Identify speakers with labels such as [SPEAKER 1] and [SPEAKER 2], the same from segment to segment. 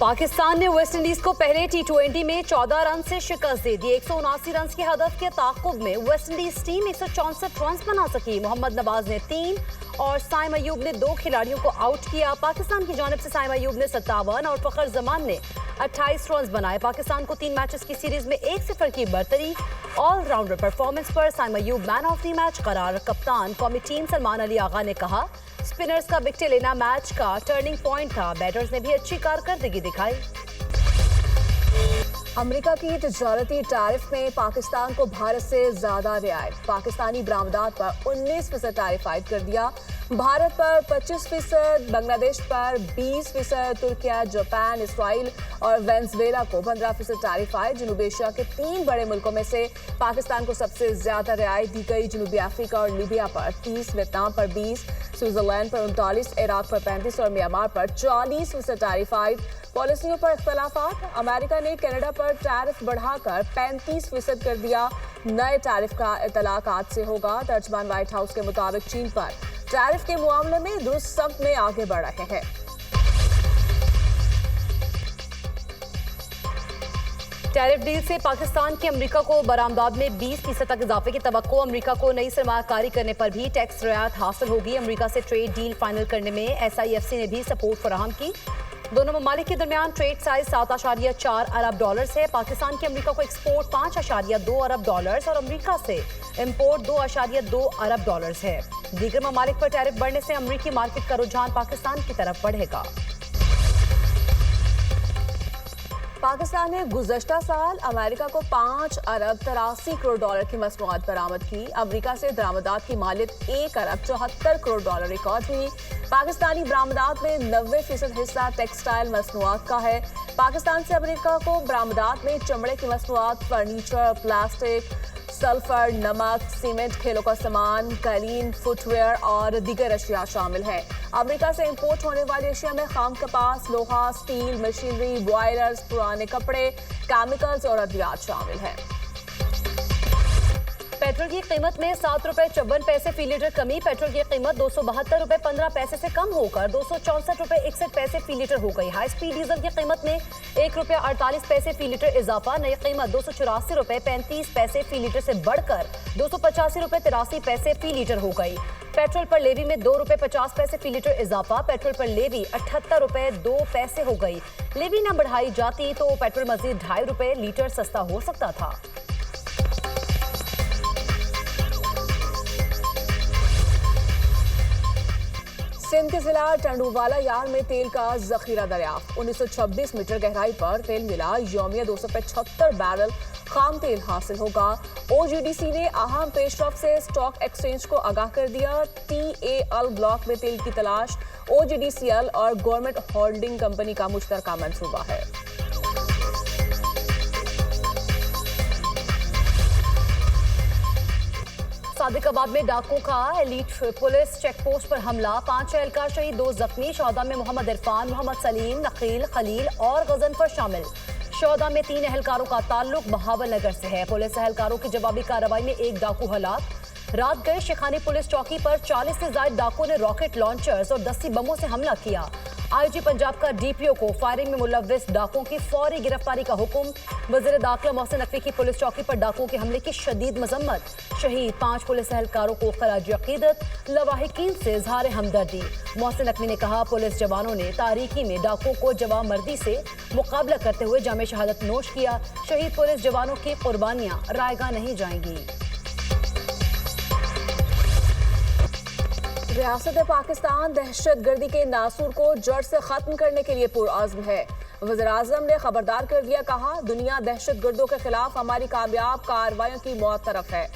[SPEAKER 1] पाकिस्तान ने वेस्टइंडीज को पहले टी20 में 14 रन से शिकस्त दे दी। 179 रन के हदफ के ताक़ुब में वेस्टइंडीज टीम 164 रन बना सकी। मोहम्मद नवाज ने 3 और साइम अयूब ने 2 खिलाड़ियों को आउट किया। पाकिस्तान की जानिब से साइम अयूब ने 57 और फखर जमान ने 28 रन बनाए। पाकिस्तान को 3 मैचेस की सीरीज में 1-0 की बरतरी। ऑलराउंडर परफॉर्मेंस पर Saim Ayub man of the match करार। कप्तान कौमी टीम सलमान अली आगा ने कहा, स्पिनर्स का विकेट लेना मैच का टर्निंग पॉइंट था। बैटर्स ने भी अच्छी कारकर्दगी दिखाई। अमेरिका की तिजारती टैरिफ में पाकिस्तान को भारत से ज्यादा रियायत। पाकिस्तानी बरामदात पर 19% टैरिफ आयद कर दिया। भारत पर 25%, बांग्लादेश पर 20%, तुर्किया, जापान, इसराइल और वेनेजुएला को 15% टैरिफ आयद। जनूबी एशिया के 3 बड़े मुल्कों में से पाकिस्तान को सबसे ज्यादा रियायत दी गई। जनूबी अफ्रीका और लीबिया पर 30, वियतनाम पर 20, स्विट्जरलैंड पर 39, इराक पर 35 और म्यांमार पर 40% टैरिफ आयद। पॉलिसियों पर इख्तलाफात। अमेरिका ने कनाडा पर टैरिफ बढ़ाकर 35% कर दिया। नए टैरिफ का इतलाक आज से होगा। तर्जमान व्हाइट हाउस के मुताबिक चीन पर टैरिफ के मामले में दुरुस्त सख्त में आगे बढ़ रहे हैं। टैरिफ डील से पाकिस्तान की अमेरिका को बरामदात में 20% तक इजाफे की तवक्को। अमेरिका को नई सरमाकारी करने पर भी टैक्स रियायत हासिल होगी। अमेरिका से ट्रेड डील फाइनल करने में SIFC ने भी सपोर्ट फराहम की। दोनों ममालिक के दरमियान ट्रेड साइज $7.4 अरब है। पाकिस्तान की अमेरिका को एक्सपोर्ट $5.2 अरब और अमेरिका से इंपोर्ट $2.2 अरब है। दीगर ममालिक पर टैरिफ बढ़ने से अमेरिकी मार्केट का रुझान पाकिस्तान की तरफ बढ़ेगा। पाकिस्तान ने गुज़श्ता साल अमेरिका को $5 अरब 83 करोड़ की मसनूआत बरामद की। अमेरिका से दरामदात की मालियत $1 अरब 74 करोड़ रिकॉर्ड हुई। पाकिस्तानी बरामदात में 90% हिस्सा टेक्सटाइल मसनूआत का है। पाकिस्तान से अमेरिका को बरामदात में चमड़े की मसनूआत, फर्नीचर, प्लास्टिक, सल्फर, नमक, सीमेंट, खेलों का सामान, कालीन, फुटवेयर और दीगर अशिया शामिल है। अमेरिका से इंपोर्ट होने वाली अशिया में खाम कपास, लोहा, स्टील, मशीनरी, बॉयलर्स, पुराने कपड़े, केमिकल्स और अद्वियात शामिल हैं। पेट्रोल की कीमत में ₹7.54 फी लीटर कमी। पेट्रोल की कीमत ₹272.15 से कम होकर ₹264.61 फी लीटर हो गई। हाई स्पीड डीजल की कीमत में ₹1.48 फी लीटर इजाफा। नई कीमत ₹284.35 फी लीटर से बढ़कर ₹285.83 फी लीटर हो गई। पेट्रोल पर लेवी में ₹2.50 फी लीटर इजाफा। पेट्रोल पर लेवी ₹78.02 हो गई। लेवी न बढ़ाई जाती तो पेट्रोल मजीद ₹2.5 लीटर सस्ता हो सकता था। सिंध के जिला टंडूवाला यार्ड में तेल का जखीरा दरियाफ्त। 1926 मीटर गहराई पर तेल मिला। यौमिया 275 बैरल खाम तेल हासिल होगा। OGDC ने अहम पेशरफ से स्टॉक एक्सचेंज को आगाह कर दिया। TAL ब्लॉक में तेल की तलाश OGDCL और गवर्नमेंट होल्डिंग कंपनी का मुश्तरका मंसूबा है। सादिकाबाद में डाकुओं का एलीट पुलिस चेक पोस्ट पर हमला। 5 एहलकार शहीद, 2 जख्मी। शोहदा में मोहम्मद इरफान, मोहम्मद सलीम, नकील, खलील और गजनफर शामिल। शोहदा में 3 एहलकारों का ताल्लुक बहावल नगर से है। पुलिस एहलकारों की जवाबी कार्रवाई में 1 डाकू हलाक। रात गए शिखानी पुलिस चौकी पर 40 से ज्यादा डाकुओं ने रॉकेट लॉन्चर्स और 10 बमों से हमला किया। IG पंजाब का DPO को फायरिंग में मुलव्विस डाकुओं की फौरी गिरफ्तारी का हुक्म। वज़ीर दाखिला मोहसिन नकवी की पुलिस चौकी पर डाकुओं के हमले की शदीद मजम्मत। शहीद 5 पुलिस एहलकारों को खराज अकीदत, लवाहिकीन से इज़हार हमदर्दी। मोहसिन नकवी ने कहा, पुलिस जवानों ने तारीकी में डाकुओं को जवाबमर्दी से मुकाबला करते हुए जामे शहादत नोश किया। शहीद पुलिस जवानों की कुर्बानियां रायगा नहीं जाएंगी। रियासत पाकिस्तान दहशतगर्दी के नासूर को जड़ से खत्म करने के लिए पुरअज़्म है। वज़ीर-ए-आज़म ने खबरदार कर दिया, कहा, दुनिया दहशतगर्दों के खिलाफ हमारी कामयाब कार्रवाइयों की मौत तरफ है।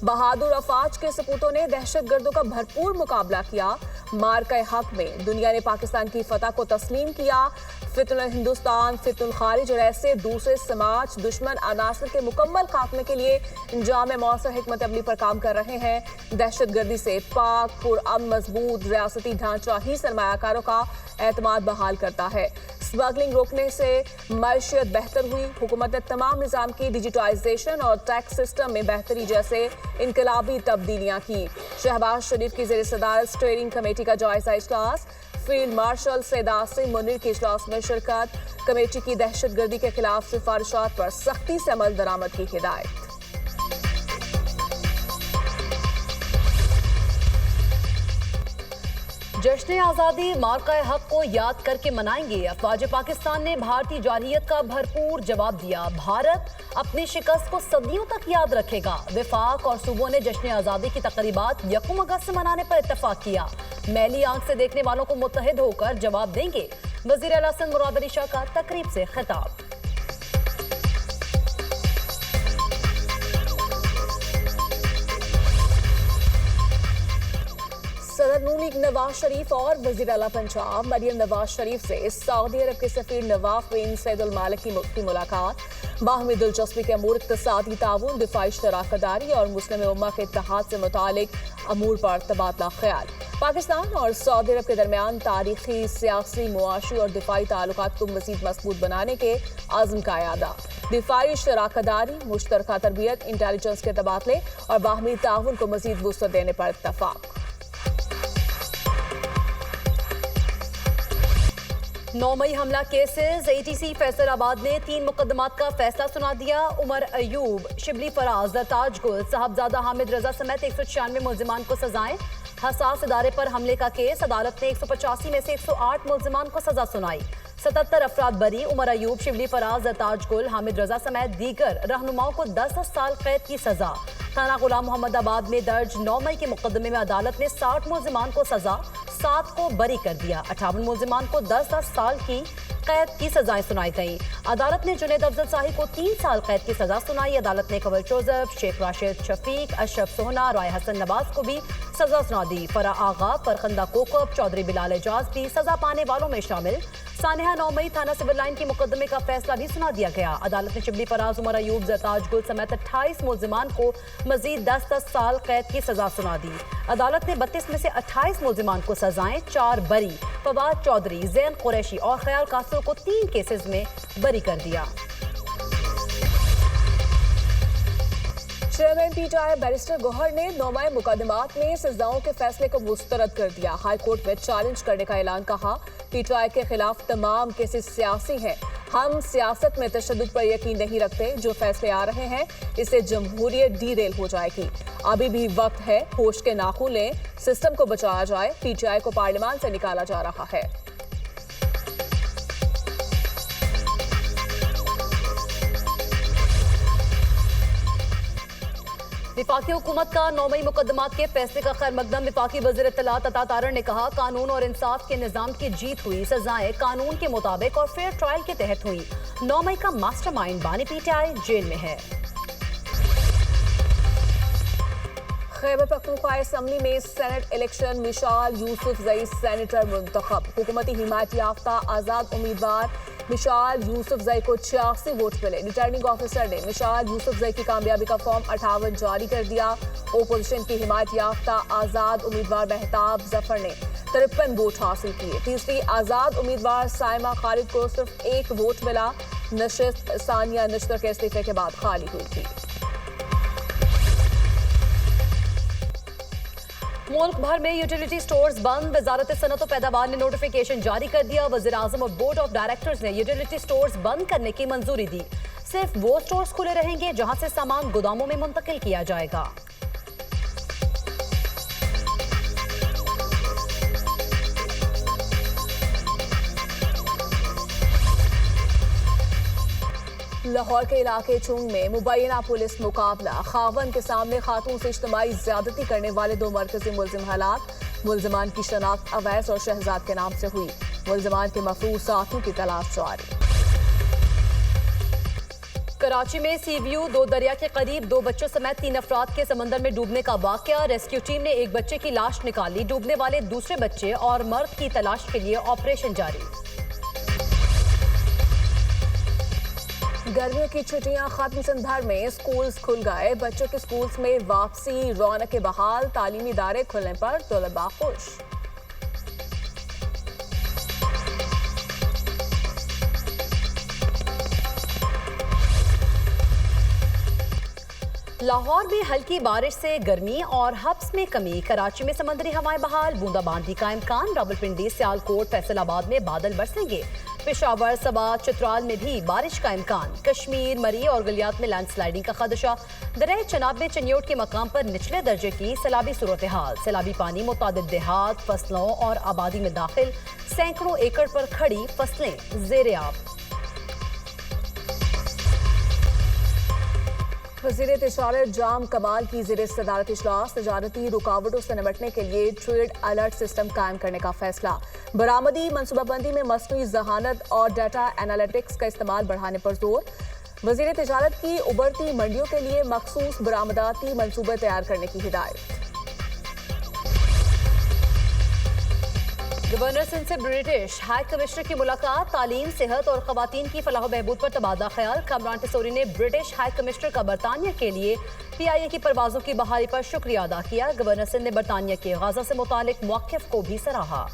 [SPEAKER 1] बहादुर अफवाज के सपूतों ने दहशतगर्दों का भरपूर मुकाबला किया। मार्के हक में दुनिया ने पाकिस्तान की फतह को तस्लीम किया। फितुल हिंदुस्तान, फितुल खारिज और ऐसे दूसरे समाज दुश्मन अनासर के मुकम्मल खात्मे के लिए जामे मौसर हिकमत अमली पर काम कर रहे हैं। दहशतगर्दी से पाक, पुरअमन, मजबूत रियासती ढांचा ही सरमायाकारों का एतमाद बहाल करता है।
[SPEAKER 2] स्मगलिंग रोकने से मैशियत बेहतर हुई। हुकूमत ने तमाम निज़ाम की डिजिटाइजेशन और टैक्स सिस्टम में बेहतरी जैसे इनकलाबी तब्दीलियां की। शहबाज शरीफ की ज़ेर सदारत स्टीयरिंग कमेटी का जायजा इजलास। फील्ड मार्शल सैयद आसिम मुनीर की इजलास में शिरकत। कमेटी की दहशतगर्दी के खिलाफ सिफारिशात पर सख्ती से अमल दरामद की हिदायत।
[SPEAKER 1] जश्न आज़ादी मार्का हक को याद करके मनाएंगे। अफवाज पाकिस्तान ने भारतीय जारहियत का भरपूर जवाब दिया। भारत अपनी शिकस्त को सदियों तक याद रखेगा। वफाक और सूबों ने जश्न आज़ादी की तकरीबात 1 अगस्त से मनाने पर इत्तफाक किया। मैली आंख से देखने वालों को मुत्तहिद होकर जवाब देंगे। वज़ीर आला सिंध मुराद अली शाह का तकरीब से खिताब।
[SPEAKER 2] सदर नून लीग नवाज शरीफ और वज़ीर आला पंजाब मरियम नवाज शरीफ से सऊदी अरब के सफीर नवाफ बिन सैद अल मालिक की मुलाकात। बाहमी दिलचस्पी के अमूर इक़्तिसादी ताउन, दिफाई शराकतदारी और मुस्लिम उम्मा के इत्तेहाद से मुतालिक अमूर पर तबादला ख्याल। पाकिस्तान और सऊदी अरब के दरमियान तारीखी, सियासी, मुआशी और दिफाई ताल्लुकात को मज़ीद मजबूत बनाने के आज़म का यादा। दिफाई शराकतदारी, मुश्तरका तरबियत, इंटेलिजेंस के तबादले और बाहमी ताउन को मज़ीद वुसअत देने पर इत्तफाक।
[SPEAKER 1] 9 मई हमला केसेस। ATC फैसलाबाद ने 3 मुकदमात का फैसला सुना दिया। उमर अयूब, शिबली फराज, दरताज गुल, साहबजादा हामिद रजा समेत 196 मुल्जिमान को सजाएं। हसास इदारे पर हमले का केस। अदालत ने 185 में से 108 मुल्जिमान को सजा सुनाई। 77 अफराद बरी। उमर अयूब, शिबली फराज, दरताज गुल, हामिद रजा समेत दीगर रहनुमाओं को 10 साल कैद की सजा। थाना गुलाम मोहम्मदाबाद में दर्ज 9 मई के मुकदमे में अदालत ने 60 मुल्जिमान को सजा, 7 को बरी कर दिया। 58 मुल्जिमान को 10 साल की कैद की सजाएं सुनाई गई। अदालत ने जुनैद अफजल शाही को 3 साल कैद की सजा सुनाई। अदालत ने कंवल जोसेफ, शेख राशिद शफीक, अशरफ सोहना, राय हसन नवाज को भी सजा सुना दी। फरा आगा, फरखंदा कोकब, चौधरी बिलाल एजाज भी सजा पाने वालों में शामिल। सानिहा 9 मई थाना सिविल लाइन के मुकदमे का फैसला भी सुना दिया गया। अदालत ने शिबली फराज, उमर अयूब, जरताज गुल समेत 28 मुल्जिमान को मजीद 10 साल कैद की सजा सुना दी। अदालत ने 32 में से 28 मुल्जिमान को सजाएं, 4 बरी। फवाद चौधरी, जैन कुरैशी और ख्याल कासर को 3 केसेस में बरी कर दिया।
[SPEAKER 2] चेयरमैन PTI बैरिस्टर गौहर ने 9 मई मुकदमात में सजाओं के फैसले को मुस्तरद कर दिया। हाई कोर्ट में चैलेंज करने का ऐलान। कहा, PTI के खिलाफ तमाम केसेस सियासी हैं। हम सियासत में तशद्दुद पर यकीन नहीं रखते। जो फैसले आ रहे हैं इससे जमहूरियत डीरेल हो जाएगी। अभी भी वक्त है, होश के नाखून लें, सिस्टम को बचाया जाए। PTI को पार्लियामान से निकाला जा रहा है।
[SPEAKER 1] विफाकी हुकूमत का 9 मई मुकदमात के फैसले का खैर मकदम। विफाकी वज़ीर इत्तलात अता तारड़ ने कहा, कानून और इंसाफ के निज़ाम की जीत हुई। सजाएं कानून के मुताबिक और फेयर ट्रायल के तहत हुई। 9 मई का मास्टरमाइंड बानी PTI जेल में है।
[SPEAKER 2] खैबर पख्तूनख्वा असम्बली में सेनेट इलेक्शन। मिशाल यूसुफजई सेनेटर मुंतखब। हुकूमती हिमायत याफ्ता आज़ाद उम्मीदवार मिशाल यूसुफजई को 86 वोट मिले। रिटर्निंग ऑफिसर ने मिशाल यूसुफजई की कामयाबी का फॉर्म 58 जारी कर दिया। ओपोजिशन की हिमायत याफ्ता आज़ाद उम्मीदवार महताब जफर ने 53 वोट हासिल किए। तीसरी आज़ाद उम्मीदवार साइमा खालिद को सिर्फ 1 वोट मिला। नशिस्त सानिया नश्तर के इस्तीफे के बाद खाली हुई थी।
[SPEAKER 1] मुल्क भर में यूटिलिटी स्टोर्स बंद। वजारत सनत और पैदावार ने नोटिफिकेशन जारी कर दिया। वज़ीर आज़म और बोर्ड ऑफ डायरेक्टर्स ने यूटिलिटी स्टोर्स बंद करने की मंजूरी दी। सिर्फ वो स्टोर्स खुले रहेंगे जहां से सामान गोदामों में मुंतकिल किया जाएगा।
[SPEAKER 2] लाहौर के इलाके चुंग में मुबैना पुलिस मुकाबला। खावन के सामने खातून से इज्तिमाई ज्यादती करने वाले 2 मरकजी मुल्जिम हलाक। मुल्जिमान की शनाख्त अवैस और शहजाद के नाम से हुई। मुल्जिमान के मफरूज साथियों की तलाश जारी।
[SPEAKER 1] कराची में सीव्यू 2 दरिया के करीब 2 बच्चों समेत 3 अफराद के समंदर में डूबने का वाकया। रेस्क्यू टीम ने एक बच्चे की लाश निकाली। डूबने वाले दूसरे बच्चे और मर्द की तलाश के लिए ऑपरेशन जारी।
[SPEAKER 2] गर्मियों की छुट्टियां खत्म। सिंध भर में स्कूल्स खुल गए। बच्चों के स्कूल्स में वापसी, रौनक बहाल। तालीमी इदारे खुलने पर तलबा खुश।
[SPEAKER 1] लाहौर में हल्की बारिश से गर्मी और हब्स में कमी। कराची में समंदरी हवाएं बहाल, बूंदाबांदी का इम्कान। रावलपिंडी, सियालकोट, फैसलाबाद में बादल बरसेंगे। पेशावर, सबा, चित्राल में भी बारिश का इम्कान। कश्मीर, मरी और गलियात में लैंडस्लाइडिंग का खदशा। दरिया चनाब में चन्योट के मकाम पर निचले दर्जे की सैलाबी सूरत हाल। सैलाबी पानी मुतादिद देहात, फसलों और आबादी में दाखिल। सैकड़ों एकड़ पर खड़ी फसलें ज़ेरे आब।
[SPEAKER 2] वज़ीर तिजारत जाम कमाल की ज़ेर सदारत इजलास। तजारती रुकावटों से निपटने के लिए ट्रेड अलर्ट सिस्टम कायम करने का फैसला। बरामदी मनसूबाबंदी में मसनूई जहानत और डाटा एनालिटिक्स का इस्तेमाल बढ़ाने पर जोर। वज़ीर तिजारत की उभरती मंडियों के लिए मखसूस बरामदाती मनसूबे तैयार करने की हिदायत।
[SPEAKER 1] गवर्नर सिंध से ब्रिटिश हाई कमिश्नर की मुलाकात। तालीम, सेहत और खवातीन की फलाह बहबूद पर तबादला ख्याल। कामरान टिसोरी ने ब्रिटिश हाई कमिश्नर का बरतानिया के लिए PIA की परवाजों की बहाली पर शुक्रिया अदा किया। गवर्नर सिंध ने बरतानिया के गाजा से मुतालिक मौक़िफ़ को भी सराहा।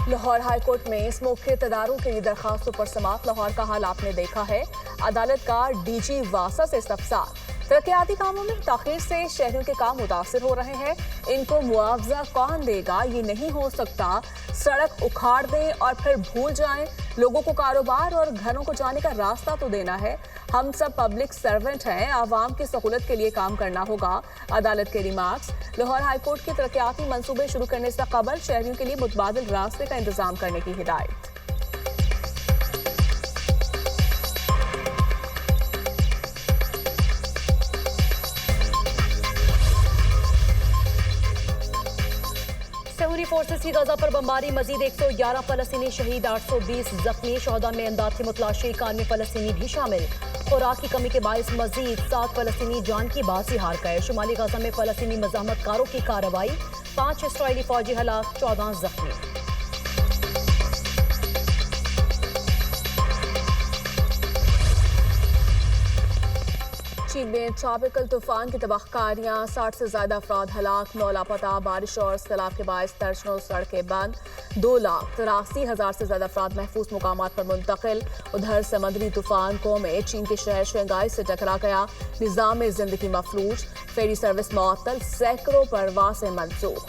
[SPEAKER 2] लाहौर हाईकोर्ट में स्मोक के तदारों के लिए दरखास्तों पर समात। लाहौर का हाल आपने देखा है। अदालत का DG वासा से इस्तफसार। तरक्याती कामों में ताखीर से शहरियों के काम मुतासिर हो रहे हैं। इनको मुआवजा कौन देगा? ये नहीं हो सकता। सड़क उखाड़ दें और फिर भूल जाएं। लोगों को कारोबार और घरों को जाने का रास्ता तो देना है। हम सब पब्लिक सर्वेंट हैं, आवाम की सहूलत के लिए काम करना होगा। अदालत के रिमार्क्स। लाहौर हाईकोर्ट के तरक्याती मंसूबे शुरू करने से कबल शहरियों के लिए मुतबादिल रास्ते का इंतजाम करने की हिदायत।
[SPEAKER 1] सहूरी फोर्सेस की गजा पर बमबारी। मजीद 111 फलस्तीनी शहीद, 820 जख्मी। शोहदा में इमदाद की मुतलाशी। 91 फलस्तीनी भी शामिल। खुराक की कमी के बायस मजीद 7 फलस्तीनी जान की बाजी हार गए। शुमाली गजा में फलस्तीनी मज़ाहमतकारों की कार्रवाई। 5 इसराइली फौजी हलाक, 14 जख्मी।
[SPEAKER 2] चीन में ट्रॉपिकल तूफान की तबाहकारियां। 60 से ज्यादा अफराद हलाक, 9 लापता। बारिश और सैलाब के बायस दर्जनों सड़कें बंद। 2,83,000 से ज्यादा अफराद महफूज मुकामात पर मुंतकिल। उधर समंदरी तूफान में चीन के शहर शंघाई से टकरा गया। निज़ाम जिंदगी मफलूज। फेरी सर्विस मुअत्तल, सैकड़ों परवासें मंसूख।